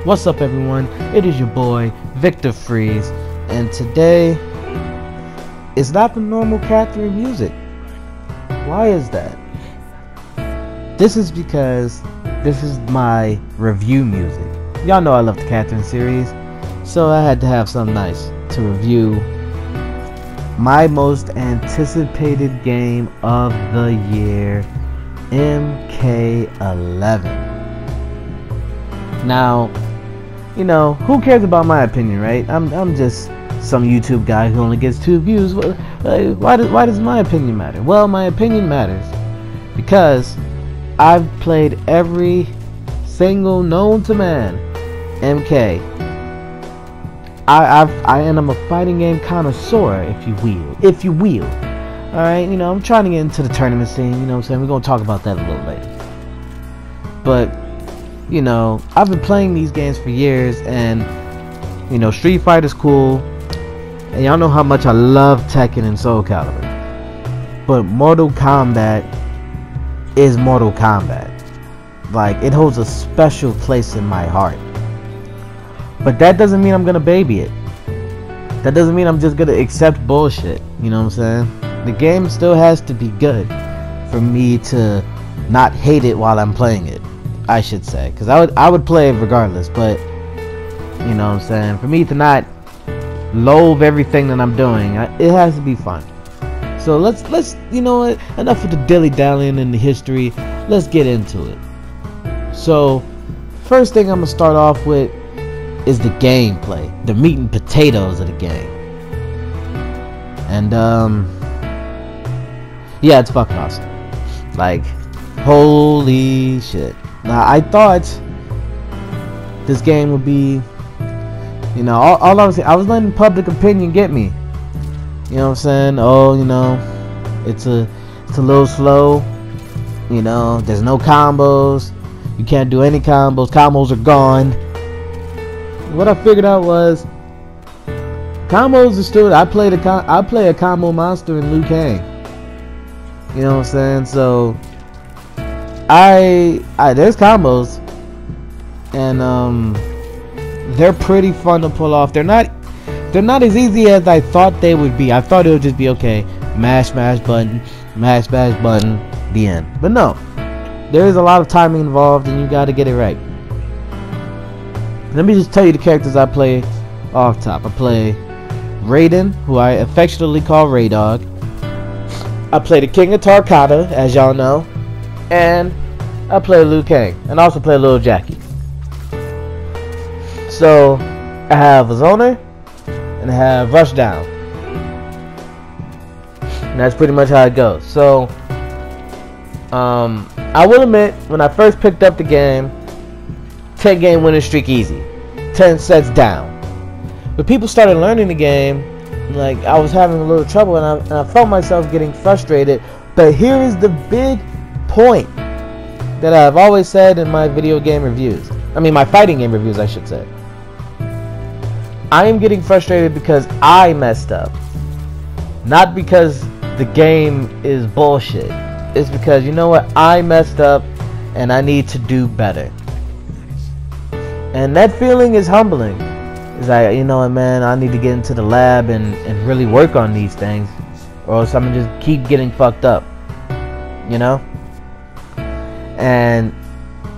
What's up, everyone? It is your boy Victor Freeze, and today is not the normal Catherine music. Why is that? This is because this is my review music. Y'all know I love the Catherine series, so I had to have something nice to review my most anticipated game of the year, MK11. Now, you know, who cares about my opinion, right? I'm just some YouTube guy who only gets 2 views. Why does my opinion matter? Well, my opinion matters because I've played every single known to man MK. I'm a fighting game connoisseur, if you will. All right, you know, I'm trying to get into the tournament scene. You know what I'm saying? We're gonna talk about that a little later. But you know, I've been playing these games for years, and you know, Street Fighter's cool, and y'all know how much I love Tekken and Soul Calibur. But Mortal Kombat is Mortal Kombat. Like, it holds a special place in my heart. But that doesn't mean I'm gonna baby it. That doesn't mean I'm just gonna accept bullshit. You know what I'm saying? The game still has to be good for me to not hate it while I'm playing it, I should say, because I would play it regardless. But you know what I'm saying, for me to not loathe everything that I'm doing, it has to be fun. So let's you know what, enough of the dilly-dallying in the history. Let's get into it. So first thing I'm gonna start off with is the gameplay, the meat and potatoes of the game. And yeah, it's fucking awesome. Like, holy shit. Now, I thought this game would be, you know, all I was letting public opinion get me. You know what I'm saying? Oh, you know, it's a little slow. You know, there's no combos. You can't do any combos. Combos are gone. What I figured out was combos are still. I play a combo monster in Liu Kang. You know what I'm saying? So there's combos, and they're pretty fun to pull off. They're not as easy as I thought they would be. I thought it would just be okay, mash button, the end. But no, there is a lot of timing involved, and you got to get it right. Let me just tell you the characters I play off top. I play Raiden, who I affectionately call Ray Dog. I play the King of Tarkata, as y'all know, and I play Liu Kang, and I also play Lil Jackie. So I have Zoner, and I have Rushdown, and that's pretty much how it goes. So I will admit, when I first picked up the game, 10-game winning streak easy, 10 sets down. But people started learning the game, like, I was having a little trouble, and I felt myself getting frustrated. But here is the big point that I've always said in my video game reviews. I mean, my fighting game reviews, I should say. I am getting frustrated because I messed up, not because the game is bullshit. It's because, you know what, I messed up and I need to do better. And that feeling is humbling. It's like, you know what, man, I need to get into the lab and really work on these things, or else I'm gonna just keep getting fucked up, you know? And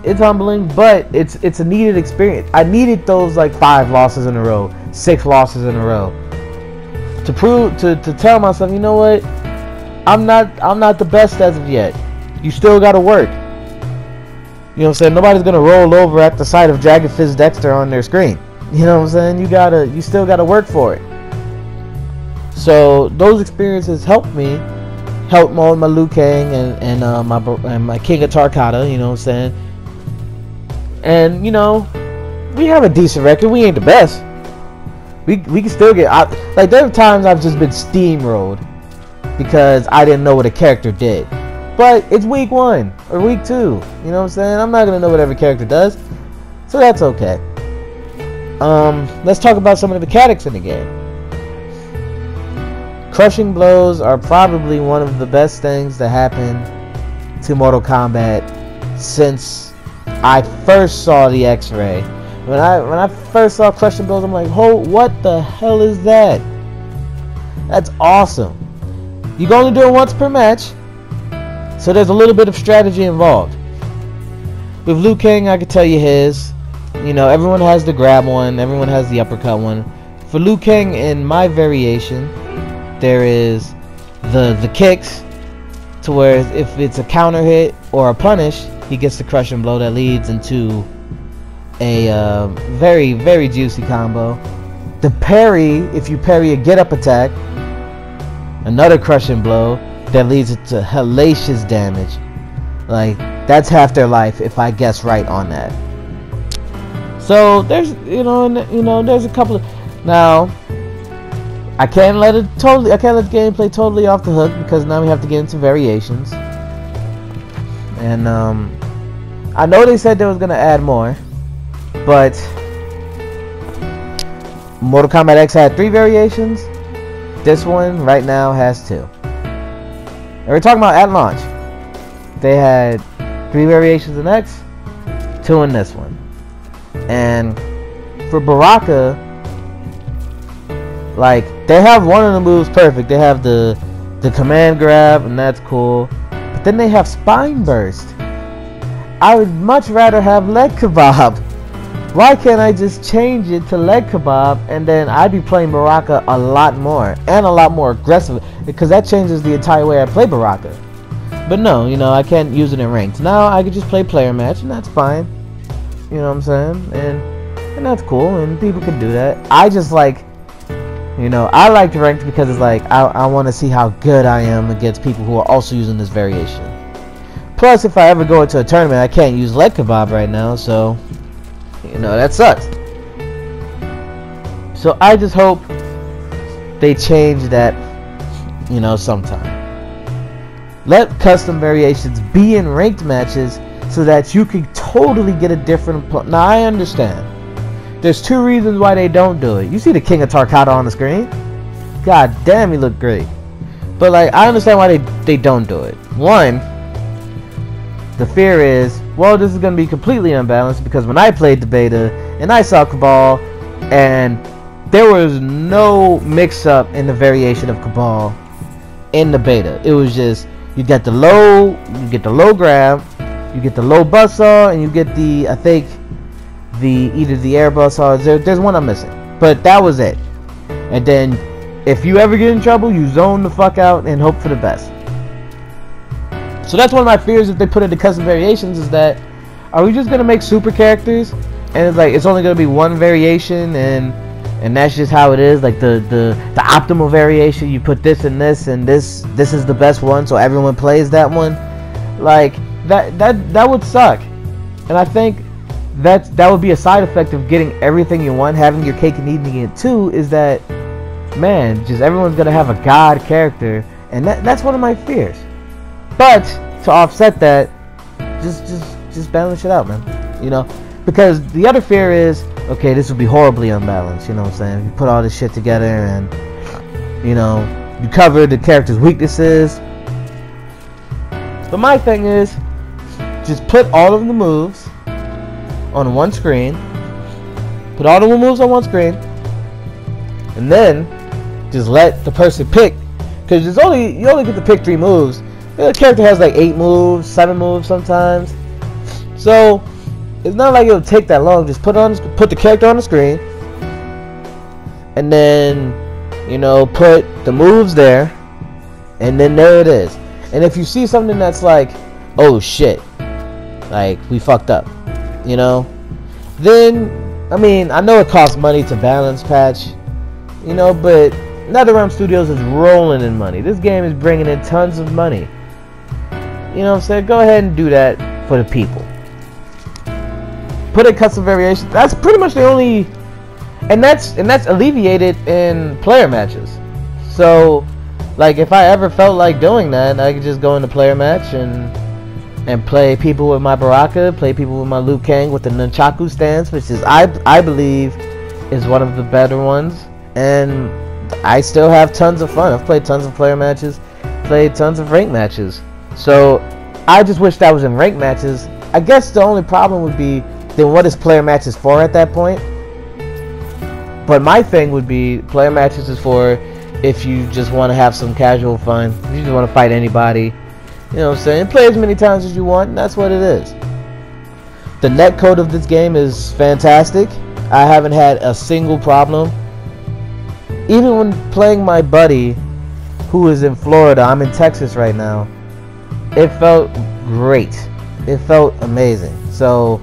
it's humbling, but it's a needed experience. I needed those like 5 losses in a row, 6 losses in a row, to prove, to tell myself, you know what, I'm not the best as of yet. You still gotta work. You know what I'm saying? Nobody's gonna roll over at the sight of Dragon Fist Dexter on their screen. You know what I'm saying? You still gotta work for it. So those experiences helped mold my Liu Kang and my King of Tarkata. You know what I'm saying? And you know, we have a decent record. We ain't the best. We can still get out. Like, there are times I've just been steamrolled because I didn't know what a character did. But it's week 1 or week 2. You know what I'm saying? I'm not gonna know what every character does, so that's okay. Let's talk about some of the mechanics in the game. Crushing blows are probably one of the best things that happened to Mortal Kombat since I first saw the X-Ray When I first saw crushing blows, I'm like, what the hell is that? That's awesome. You can only do it once per match, so there's a little bit of strategy involved. With Liu Kang, I could tell you his. You know, everyone has the grab one, everyone has the uppercut one. For Liu Kang, in my variation, there is the kicks, to where if it's a counter hit or a punish, he gets the crushing blow that leads into a very, very juicy combo. The parry, if you parry a get up attack, another crushing blow that leads to hellacious damage. Like, that's half their life if I guess right on that. So there's there's a couple of, now I can't let the gameplay totally off the hook, because now we have to get into variations. And I know they said they was gonna add more, but Mortal Kombat X had 3 variations. This one right now has 2. And we're talking about at launch. They had 3 variations in X, 2 in this one. And for Baraka, like, they have one of the moves perfect. They have the command grab, and that's cool. But then they have spine burst. I would much rather have leg kebab. Why can't I just change it to leg kebab, and then I'd be playing Baraka a lot more, and a lot more aggressive, because that changes the entire way I play Baraka. But no, you know, I can't use it in ranked. Now I could just play player match, and that's fine. You know what I'm saying? And that's cool, and people can do that. I just like, you know, I like ranked because it's like, I want to see how good I am against people who are also using this variation. Plus, if I ever go into a tournament, I can't use leg kebab right now, so, you know, that sucks. So I just hope they change that, you know, sometime. Let custom variations be in ranked matches so that you can totally get a different. Now, I understand. There's 2 reasons why they don't do it. You see the King of Tarkata on the screen? God damn, he looked great. But, like, I understand why they don't do it. One, the fear is, well, this is going to be completely unbalanced, because when I played the beta and I saw Cabal, and there was no mix-up in the variation of Cabal in the beta. It was just, you get the low grab, you get the low buzzsaw, and you get the, I think, either the air buzzsaw. There's one I'm missing, but that was it. And then, if you ever get in trouble, you zone the fuck out and hope for the best. So that's one of my fears if they put in the custom variations, is that, are we just gonna make super characters and it's like it's only gonna be one variation, and that's just how it is, like the optimal variation, you put this and this, and this is the best one, so everyone plays that one. Like, that would suck. And I think that would be a side effect of getting everything you want, having your cake and eating it too, is that, man, just everyone's gonna have a god character, and that's one of my fears. But to offset that, just balance it out, man. You know, because the other fear is, okay, this would be horribly unbalanced. You know what I'm saying? You put all this shit together, and you know, you cover the character's weaknesses. But my thing is, just put all of the moves on one screen. Put all the moves on one screen, and then just let the person pick. Because you only get to pick 3 moves. The character has like 8 moves, 7 moves sometimes. So it's not like it'll take that long. Just put the character on the screen, and then, you know, put the moves there, and then there it is. And if you see something that's like, oh shit, like we fucked up, you know, then, I mean, I know it costs money to balance patch, you know, but NetherRealm Studios is rolling in money. This game is bringing in tons of money. You know what I'm saying? Go ahead and do that for the people. Put in custom variations. That's pretty much the only, and that's alleviated in player matches. So, like, if I ever felt like doing that, I could just go into player match and play people with my Baraka, play people with my Liu Kang with the Nunchaku stance, which is I believe is one of the better ones, and I still have tons of fun. I've played tons of player matches, played tons of rank matches. So I just wish that was in ranked matches. I guess the only problem would be then what is player matches for at that point? But my thing would be player matches is for if you just want to have some casual fun. You just want to fight anybody. You know what I'm saying? Play as many times as you want, and that's what it is. The netcode of this game is fantastic. I haven't had a single problem. Even when playing my buddy who is in Florida, I'm in Texas right now, it felt great. It felt amazing. So,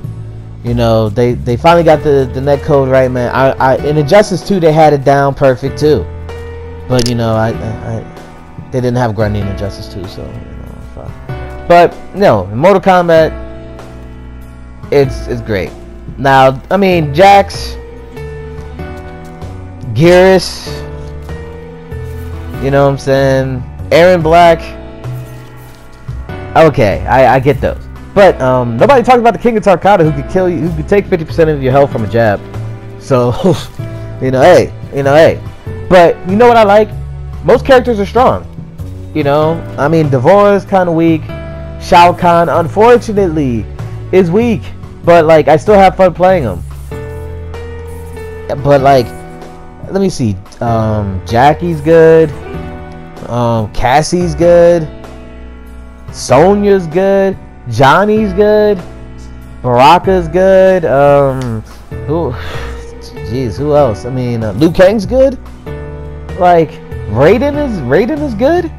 you know, they finally got the netcode right, man. In Injustice 2 they had it down perfect too. But you know, they didn't have grinding in Injustice 2, so you know, fine. But no, in Mortal Kombat, it's great. Now, I mean, Jax, Geras, you know what I'm saying, Aaron Black. Okay, I get those. But nobody talks about the King of Tarkata, who could kill you, who could take 50% of your health from a jab. So, you know, hey. But you know what I like? Most characters are strong. You know, I mean, Devora is kind of weak. Shao Kahn, unfortunately, is weak. But like, I still have fun playing him. But like, let me see. Jackie's good. Cassie's good. Sonya's good. Johnny's good. Baraka's good. Who else? I mean, Liu Kang's good. Like, Raiden is good.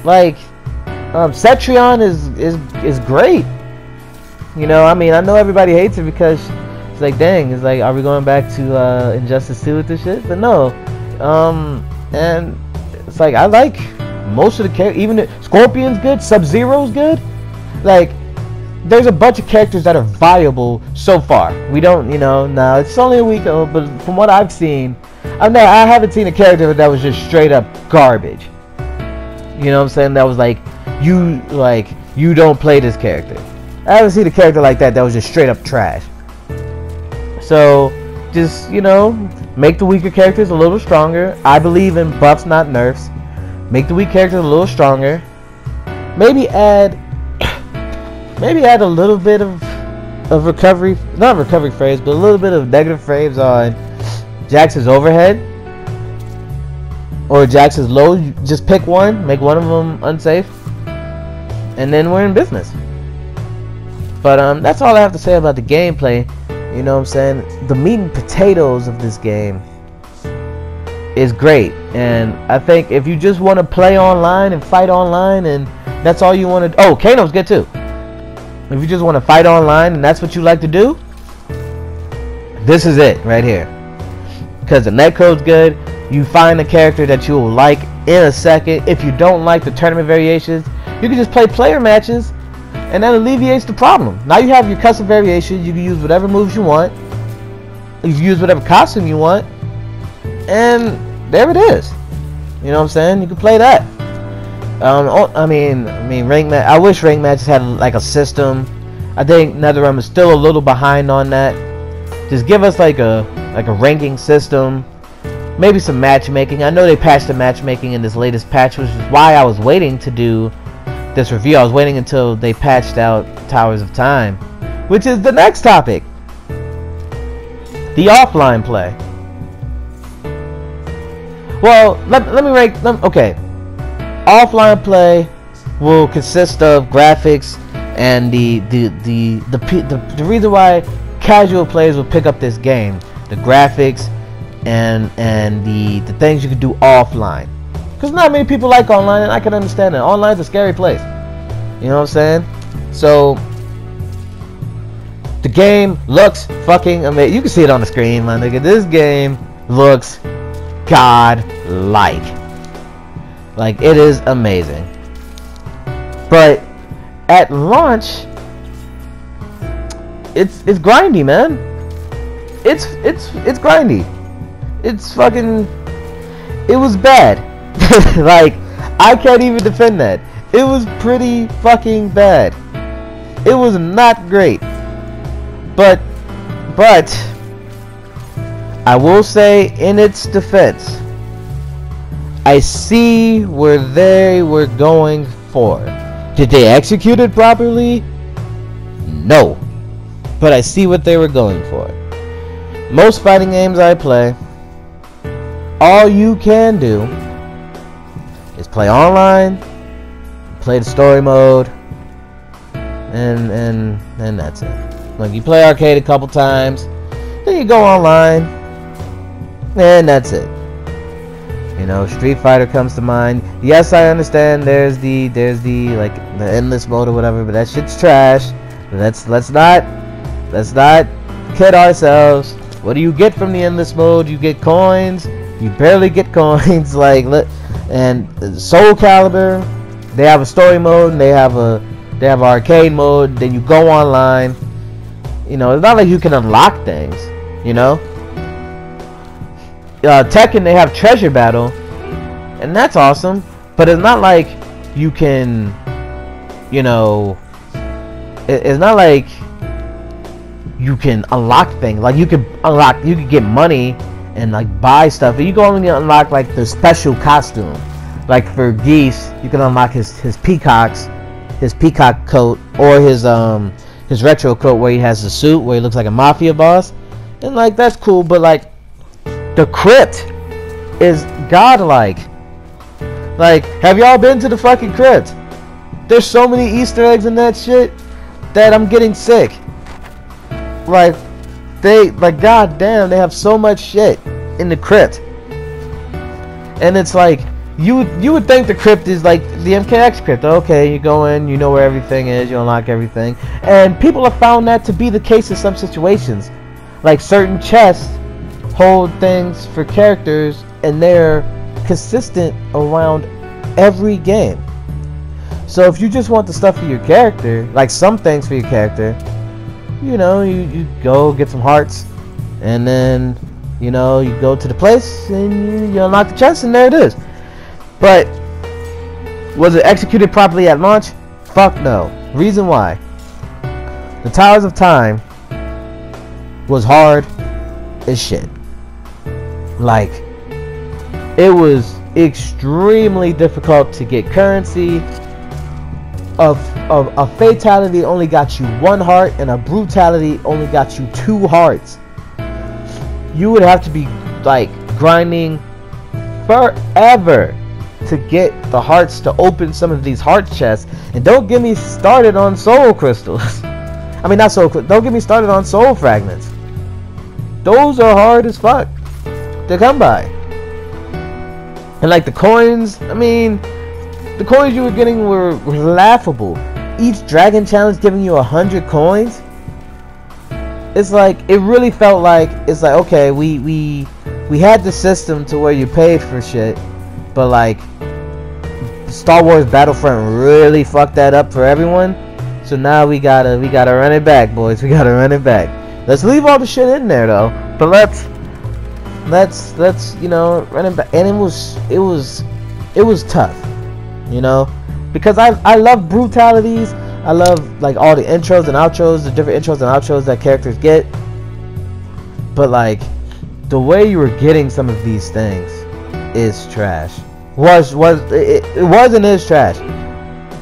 Like, Cetrion is great. You know, I mean, I know everybody hates it because it's like, dang, it's like, are we going back to Injustice 2 with this shit? But no, and it's like, I like most of the characters. Even Scorpion's good, Sub-Zero's good. Like, there's a bunch of characters that are viable so far. We don't, you know, now it's only a week old, but from what I've seen, I haven't seen a character that was just straight up garbage. You know what I'm saying? That was like, you don't play this character. I haven't seen a character like that was just straight up trash. So, just, you know, make the weaker characters a little stronger. I believe in buffs, not nerfs. Make the weak characters a little stronger. Maybe add a little bit of recovery, not recovery frames, but a little bit of negative frames on Jax's overhead or Jax's low. Just pick one, make one of them unsafe, and then we're in business. But that's all I have to say about the gameplay. You know what I'm saying? The meat and potatoes of this game is great, and I think if you just want to play online and fight online, and that's all you want to. Oh, Kano's good too. If you just want to fight online and that's what you like to do, this is it right here. Because the netcode's good. You find a character that you will like in a second. If you don't like the tournament variations, you can just play player matches, and that alleviates the problem. Now you have your custom variations. You can use whatever moves you want. You can use whatever costume you want, and there it is. You know what I'm saying? You can play that. I mean, rank match. I wish rank matches had like a system. I think NetherRealm is still a little behind on that. Just give us like a ranking system, maybe some matchmaking. I know they patched the matchmaking in this latest patch, which is why I was waiting to do this review. I was waiting until they patched out Towers of Time, which is the next topic. The offline play. Well, let me rank them. Okay. Offline play will consist of graphics and the reason why casual players will pick up this game, the graphics and the things you can do offline. Because not many people like online, and I can understand that. Online's a scary place. You know what I'm saying? So the game looks fucking amazing. You can see it on the screen, my nigga. This game looks god-like. Like, it is amazing. But at launch, it's grindy, man. It's grindy. It's fucking, it was bad. Like, I can't even defend that. It was pretty fucking bad. It was not great. But I will say, in its defense, I see where they were going for. Did they execute it properly? No. but I see what they were going for. Most fighting games I play, all you can do is play online, play the story mode, and that's it. Like, you play arcade a couple times, then you go online, and that's it. You know, Street Fighter comes to mind. Yes, I understand there's the like the endless mode or whatever, but that shit's trash. Let's not kid ourselves. What do you get from the endless mode? You get coins. You barely get coins. Like, and Soul Calibur, they have a story mode and they have arcade mode. Then you go online. You know, it's not like you can unlock things. You know, Tekken, they have treasure battle, and that's awesome. But it's not like you can, you know, it's not like you can unlock things. Like, you can get money and like buy stuff, but you can only unlock like the special costume. Like for Geese, you can unlock his peacock coat, or his retro coat where he has the suit where he looks like a mafia boss, and like that's cool. But like the crypt is godlike. Like, have y'all been to the fucking crypt? There's so many Easter eggs in that shit that I'm getting sick. Like, goddamn, they have so much shit in the crypt. And it's like, you would think the crypt is like the MKX crypt. Okay, you go in, you know where everything is, you unlock everything. And people have found that to be the case in some situations. Like, certain chests hold things for characters, and they're consistent around every game. So if you just want the stuff for your character, like some things for your character, you know, you go get some hearts, and then, you know, you go to the place and you unlock the chest, and there it is. But was it executed properly at launch? Fuck no. Reason why: the Towers of Time was hard as shit. Like, it was extremely difficult to get currency. A fatality only got you 1 heart, and a brutality only got you 2 hearts. You would have to be like grinding forever to get the hearts to open some of these heart chests. And don't get me started on soul crystals. I mean, not soul. Don't get me started on soul fragments. Those are hard as fuck to come by. And like the coins, I mean, the coins you were getting were laughable. Each dragon challenge giving you 100 coins. It's like, it really felt like, it's like, okay, we had the system to where you paid for shit, but like Star Wars Battlefront really fucked that up for everyone. So now we gotta run it back, boys. We gotta run it back. Let's leave all the shit in there though, but let's you know, run it back. And it was tough, you know, because I love brutalities. I love like all the intros and outros, the different intros and outros that characters get. But like the way you were getting some of these things is trash. It was and is trash.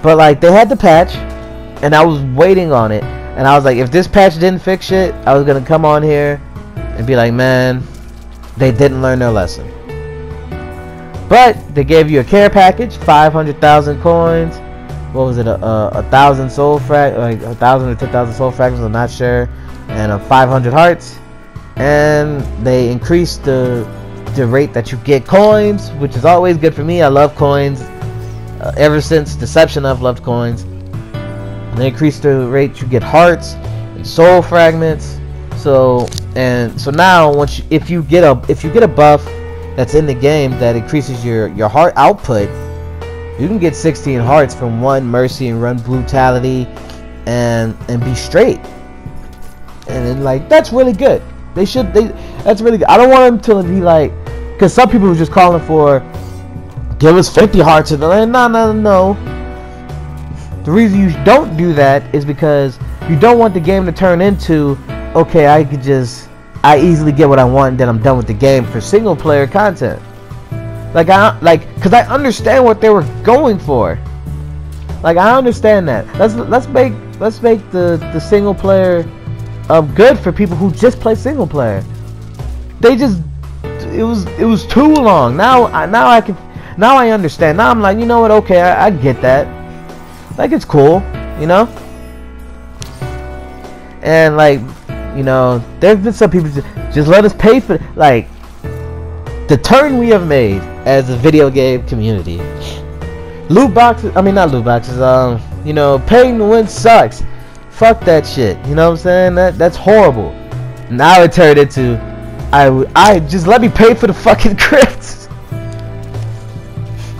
But like, they had the patch, and I was waiting on it, and I was like, if this patch didn't fix shit, I was gonna come on here and be like, man, they didn't learn their lesson. But they gave you a care package, 500,000 coins. What was it? A 1,000 soul like 1,000 or 10,000 soul fragments, I'm not sure, and 500 hearts. And they increased the rate that you get coins, which is always good for me. I love coins. Ever since Deception, I've loved coins. And they increased the rate you get hearts and soul fragments. So now, if you get a buff that's in the game that increases your heart output, you can get 16 hearts from 1 mercy and run brutality and be straight. And then, like, that's really good. That's really good. I don't want them to be like, because some people were just calling for, give us 50 hearts, and they're like, no. The reason you don't do that is because you don't want the game to turn into, okay, I easily get what I want, and then I'm done with the game for single player content. Because I understand what they were going for. Like, I understand that. Let's make the single player good for people who just play single player. They just it was too long. Now I understand. Now I'm like, you know what? Okay, I get that. Like, it's cool, you know. And like, you know, there's been some people just let us pay for, like, the turn we have made as a video game community. Loot boxes, I mean, not loot boxes, you know, paying to win sucks. Fuck that shit, you know what I'm saying? That's horrible. Now it turned into, I just let me pay for the fucking crypts.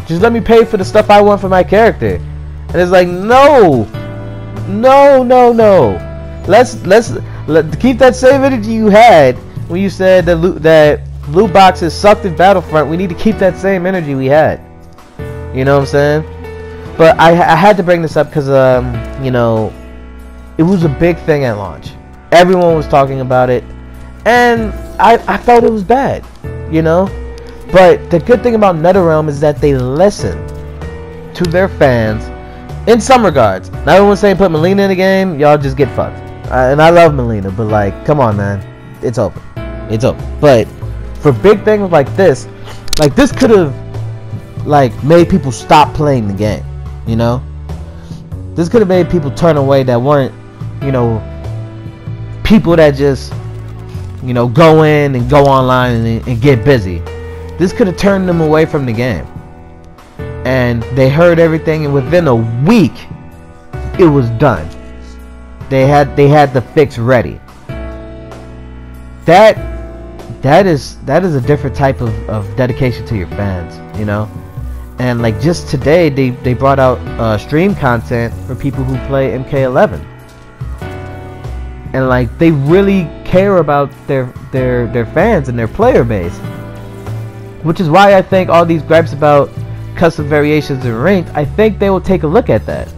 Just let me pay for the stuff I want for my character. And it's like, no. Let's keep that same energy you had when you said that loot boxes sucked in Battlefront. We need to keep that same energy we had. You know what I'm saying? But I had to bring this up because you know, it was a big thing at launch. Everyone was talking about it, and I felt it was bad. You know, but the good thing about NetherRealm is that they listen to their fans in some regards. Not everyone's saying put Melina in the game. Y'all just get fucked. And I love Melina, but like, come on, man, it's over. It's over. But for big things like this could have like made people stop playing the game. You know, this could have made people turn away that weren't, you know, people that just, you know, go in and go online and get busy. This could have turned them away from the game. And they heard everything, and within a week, it was done. They had the fix ready. That is a different type of dedication to your fans, you know. And like just today, they brought out stream content for people who play MK11, and like they really care about their fans and their player base, which is why I think all these gripes about custom variations in ranked, I think they will take a look at that.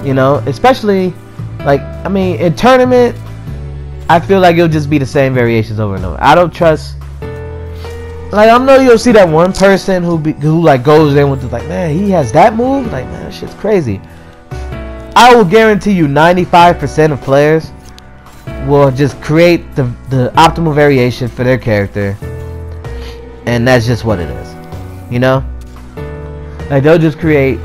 You know, especially like, I mean, in tournament, I feel like it'll just be the same variations over and over. I don't trust. Like, I know you'll see that one person who like goes in with the, like, man, he has that move. Like, man, that shit's crazy. I will guarantee you 95% of players will just create the optimal variation for their character, and that's just what it is. You know, like they'll just create,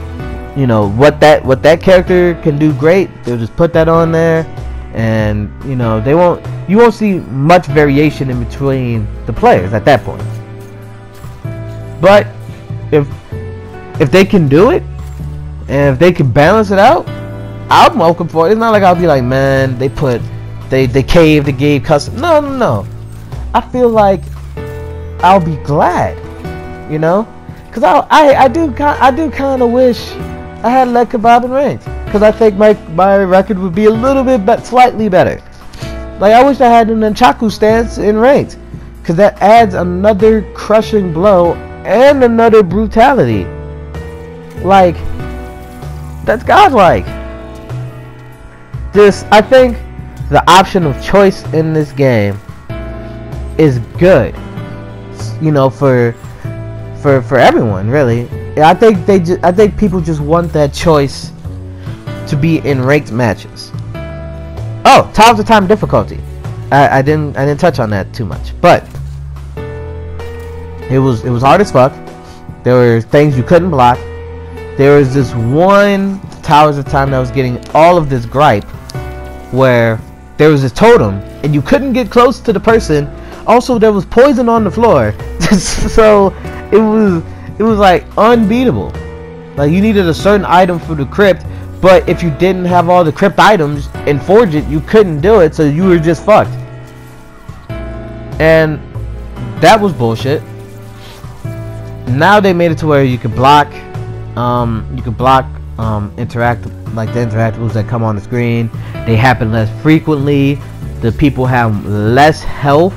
you know, what that character can do great. They'll just put that on there, and you know, you won't see much variation in between the players at that point. But if they can do it, and if they can balance it out, I'm welcome for it. It's not like I'll be like, man, they caved, they gave custom. No. I feel like I'll be glad, you know, because I do kind of wish I had let Kebab in ranked, because I think my record would be a little bit slightly better. Like, I wish I had an Nunchaku stance in ranked, because that adds another crushing blow and another brutality. Like, that's godlike. I think the option of choice in this game is good, you know, for everyone, really. I think people just want that choice to be in ranked matches. Oh, Towers of Time difficulty. I didn't touch on that too much, but it was hard as fuck. There were things you couldn't block. There was this one Towers of Time that was getting all of this gripe, where there was this totem and you couldn't get close to the person. Also, there was poison on the floor, so it was like unbeatable. Like, you needed a certain item for the crypt, but if you didn't have all the crypt items and forge it, you couldn't do it, so you were just fucked. And that was bullshit. Now they made it to where you could block like the interactables that come on the screen. They happen less frequently. The people have less health,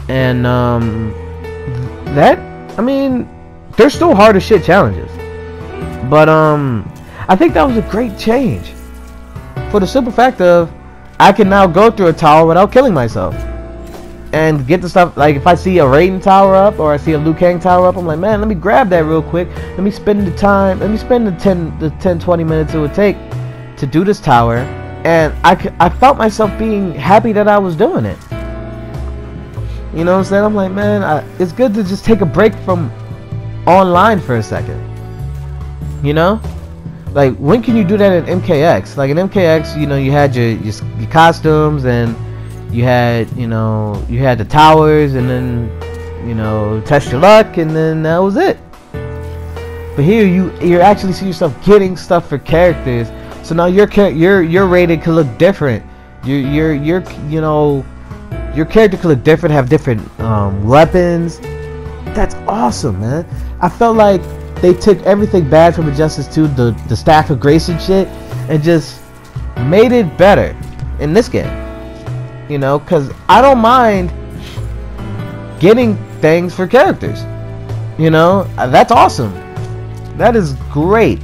and that, I mean, they're still hard as shit challenges, but I think that was a great change, for the simple fact of I can now go through a tower without killing myself and get the stuff. Like, if I see a Raiden tower up or I see a Liu Kang tower up, I'm like, man, let me grab that real quick. Let me spend the 10-20 minutes it would take to do this tower, And I felt myself being happy that I was doing it. You know what I'm saying? I'm like, man, it's good to just take a break from online for a second. You know? Like, when can you do that in MKX? Like, in MKX, you know, you had your costumes, and you had, you know, you had the towers, and then, you know, test your luck, and then that was it. But here, you actually see yourself getting stuff for characters. So now your rating could look different. You know, your character could look different, have different weapons. That's awesome, man. I felt like they took everything bad from Injustice 2, the Staff of Grace and shit, and just made it better in this game. You know, because I don't mind getting things for characters. You know, that's awesome. That is great.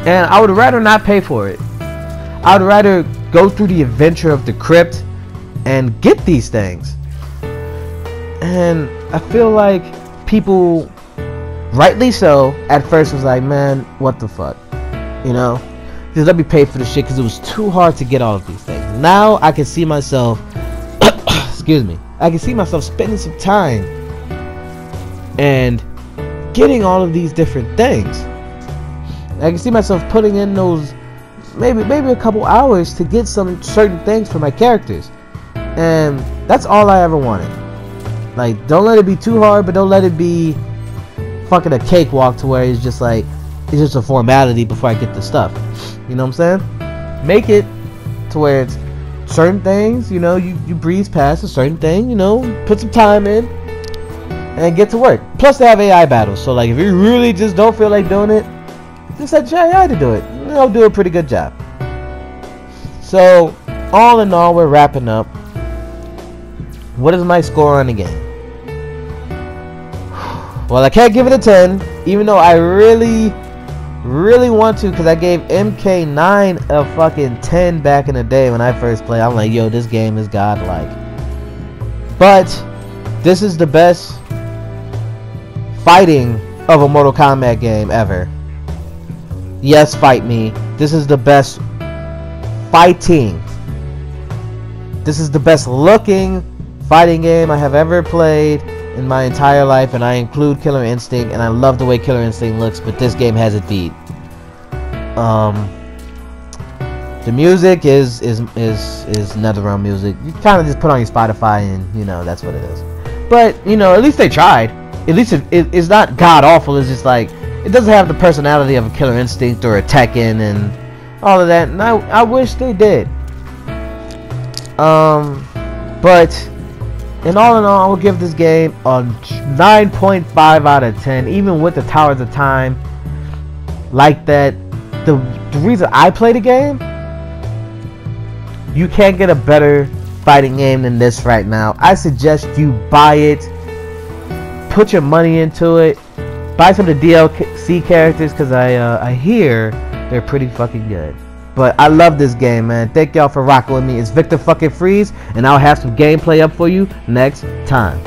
And I would rather not pay for it. I would rather go through the adventure of the crypt and get these things. And I feel like people, rightly so, at first was like, man, what the fuck, you know, just let me pay for the shit, because it was too hard to get all of these things. Now I can see myself excuse me, I can see myself spending some time and getting all of these different things. I can see myself putting in those maybe a couple hours to get some certain things for my characters. And that's all I ever wanted. Like, don't let it be too hard, but don't let it be fucking a cakewalk to where it's just like, it's just a formality before I get the stuff. You know what I'm saying? Make it to where it's certain things, you know, you breeze past a certain thing, you know, put some time in and get to work. Plus they have AI battles, so like if you really just don't feel like doing it, just set your AI to do it. They'll do a pretty good job. So all in all, we're wrapping up. What is my score on the game? Well, I can't give it a 10, even though I really want to, because I gave MK9 a fucking 10 back in the day when I first played. I'm like, yo, this game is godlike. But this is the best fighting of a Mortal Kombat game ever. Yes, fight me. This is the best fighting. This is the best looking fighting game I have ever played in my entire life, and I include Killer Instinct, and I love the way Killer Instinct looks, but this game has it beat. The music is NetherRealm music. You kind of just put on your Spotify, and you know that's what it is. But you know, at least they tried. At least it's not god awful. It's just like, it doesn't have the personality of a Killer Instinct or a Tekken and all of that, and I wish they did. But in all, I will give this game a 9.5 out of 10, even with the Towers of Time like that. The reason I play the game, you can't get a better fighting game than this right now. I suggest you buy it, put your money into it, buy some of the DLC characters, because I hear they're pretty fucking good. But I love this game, man. Thank y'all for rocking with me. It's Victor fucking Freeze, and I'll have some gameplay up for you next time.